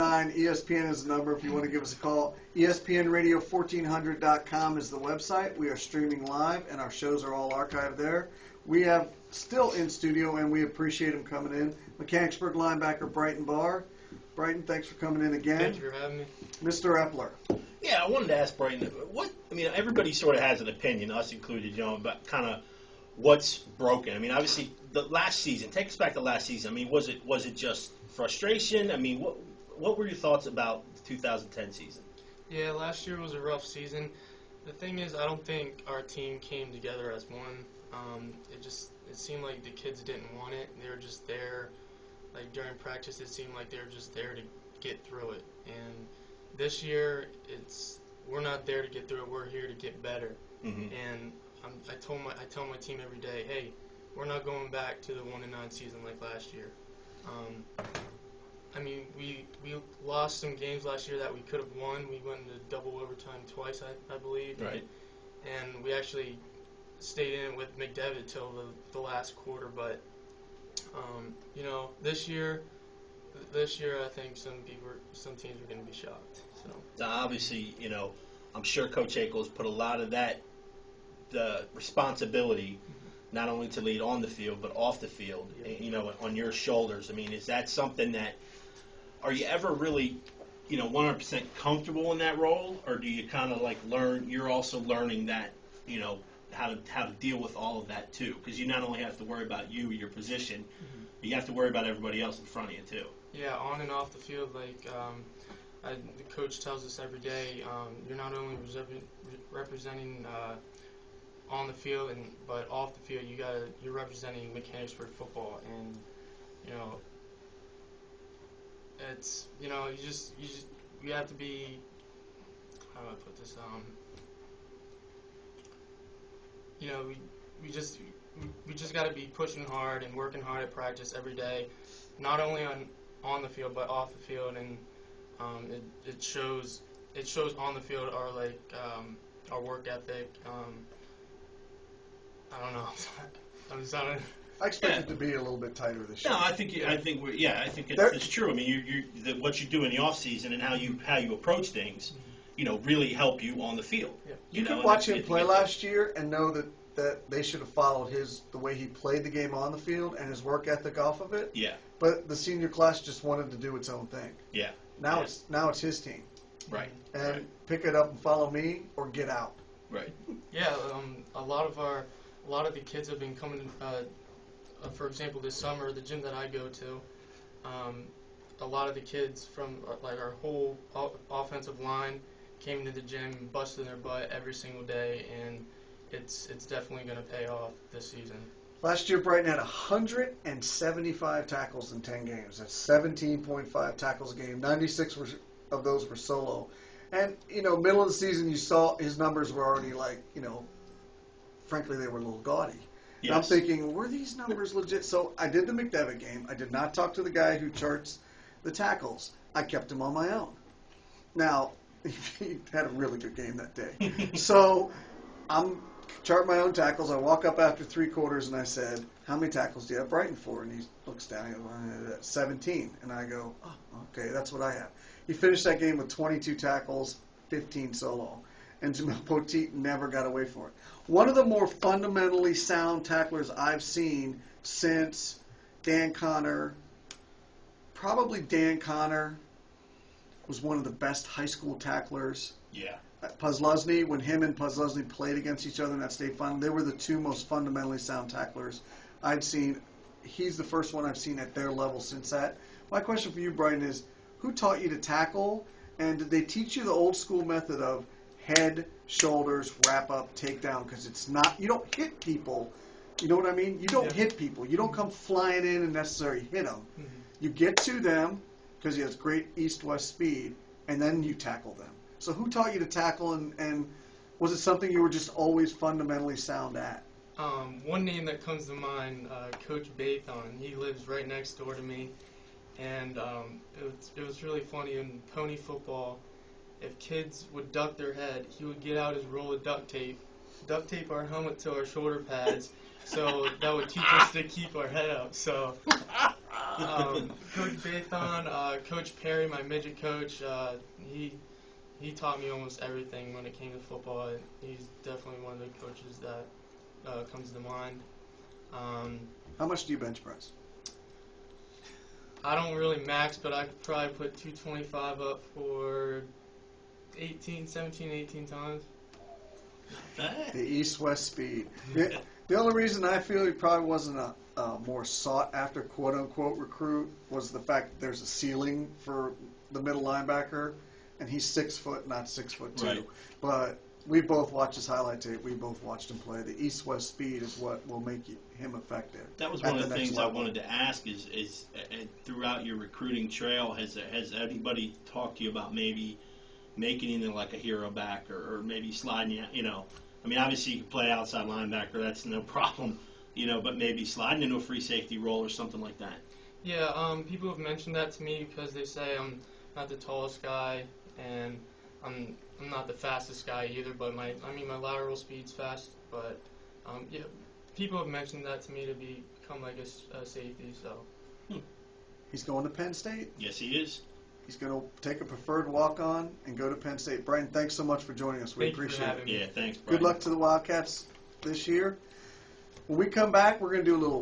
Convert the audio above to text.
ESPN is the number if you want to give us a call. ESPNradio1400.com is the website. We are streaming live, and our shows are all archived there. We have still in studio, and we appreciate him coming in, Mechanicsburg linebacker Bryton Barr. Bryton, thanks for coming in again. Thank you for having me. Mr. Epler. Yeah, I wanted to ask Bryton, everybody sort of has an opinion, us included, about kind of what's broken. Obviously, the last season, take us back to last season. Was it just frustration? What were your thoughts about the 2010 season? Yeah, last year was a rough season. The thing is, I don't think our team came together as one. It seemed like the kids didn't want it. They were just there. Like during practice, it seemed like they were just there to get through it. And this year, we're not there to get through it. We're here to get better. Mm-hmm. And I tell my team every day, hey, we're not going back to the 1-9 season like last year. We lost some games last year that we could have won. We went into double overtime twice, I believe. Right. And we actually stayed in with McDevitt till the last quarter. But this year I think some teams are going to be shocked. So obviously, I'm sure Coach Akel's put a lot of the responsibility, not only to lead on the field but off the field, on your shoulders. Is that something that, are you ever really, 100% comfortable in that role, or do you kind of learn? You're also learning that, how to deal with all of that too, because you not only have to worry about your position, mm-hmm. but you have to worry about everybody else in front of you too. Yeah, on and off the field, the coach tells us every day, you're not only representing on the field but off the field, you're representing Mechanicsburg football, and it's you have to be, how do I put this, we just got to be pushing hard and working hard at practice every day, not only on the field but off the field, and it shows on the field our work ethic. I don't know. I'm sounding. I expect it to be a little bit tighter this year. No, I think it's true. What you do in the off season and how you approach things, really help you on the field. Yeah. You could watch him play last year and know that they should have followed the way he played the game on the field and his work ethic off of it. Yeah. But the senior class just wanted to do its own thing. Yeah. Now it's his team. Right. And pick it up and follow me or get out. Right. Yeah. A lot of the kids have been coming. For example, this summer, the gym that I go to, a lot of the kids from our whole offensive line came to the gym, busting their butt every single day, and it's definitely going to pay off this season. Last year, Bryton had 175 tackles in 10 games. That's 17.5 tackles a game. 96 of those were solo. And, middle of the season, you saw his numbers were already frankly, they were a little gaudy. Yes. And I'm thinking, were these numbers legit? So I did the McDevitt game. I did not talk to the guy who charts the tackles. I kept him on my own. Now, he had a really good game that day. So I'm chart my own tackles. I walk up after 3 quarters and I said, how many tackles do you have Bryton for? And he looks down and goes, 17. And I go, oh, okay, that's what I have. He finished that game with 22 tackles, 15 solo. And Jamel Poteet never got away from it. One of the more fundamentally sound tacklers I've seen since Dan Connor, probably Dan Connor was one of the best high school tacklers. Yeah. Puslesny, when him and Puslesny played against each other in that state final, they were the two most fundamentally sound tacklers I'd seen. He's the first one I've seen at their level since that. My question for you, Bryton, is who taught you to tackle, and did they teach you the old school method of head, shoulders, wrap up, takedown? Because it's not, you don't hit people. You know what I mean? You don't hit people. You don't come flying in and necessarily hit them. Mm-hmm. You get to them because he has great east-west speed, and then you tackle them. So who taught you to tackle, and was it something you were just always fundamentally sound at? One name that comes to mind, Coach Bathon. He lives right next door to me, and it was really funny in pony football. If kids would duck their head, he would get out his roll of duct tape our helmet to our shoulder pads, so that would teach us to keep our head up. So, Coach Bathon, Coach Perry, my midget coach, he taught me almost everything when it came to football. He's definitely one of the coaches that comes to mind. How much do you bench press? I don't really max, but I could probably put 225 up for 18 times. The East-West speed. The only reason I feel he probably wasn't a more sought-after quote-unquote recruit was the fact that there's a ceiling for the middle linebacker, and he's 6 foot, not 6'2". Right. But we both watched his highlight tape. We both watched him play. The East-West speed is what will make him effective. That was at one of the next things I level. wanted to ask is throughout your recruiting trail, has anybody talked to you about maybe making him like a hero back or maybe sliding you know, I mean, obviously you can play outside linebacker, that's no problem, you know, but maybe sliding into a free safety role or something like that. Yeah, people have mentioned that to me because they say I'm not the tallest guy and I'm not the fastest guy either, but my lateral speed's fast. But yeah, people have mentioned that to me to become like a safety. So He's going to Penn State. Yes, he is. He's going to take a preferred walk-on and go to Penn State. Bryton, thanks so much for joining us. We Thank you for appreciate having it. me. Yeah, thanks, Good Brian. luck to the Wildcats this year. When we come back, we're going to do a little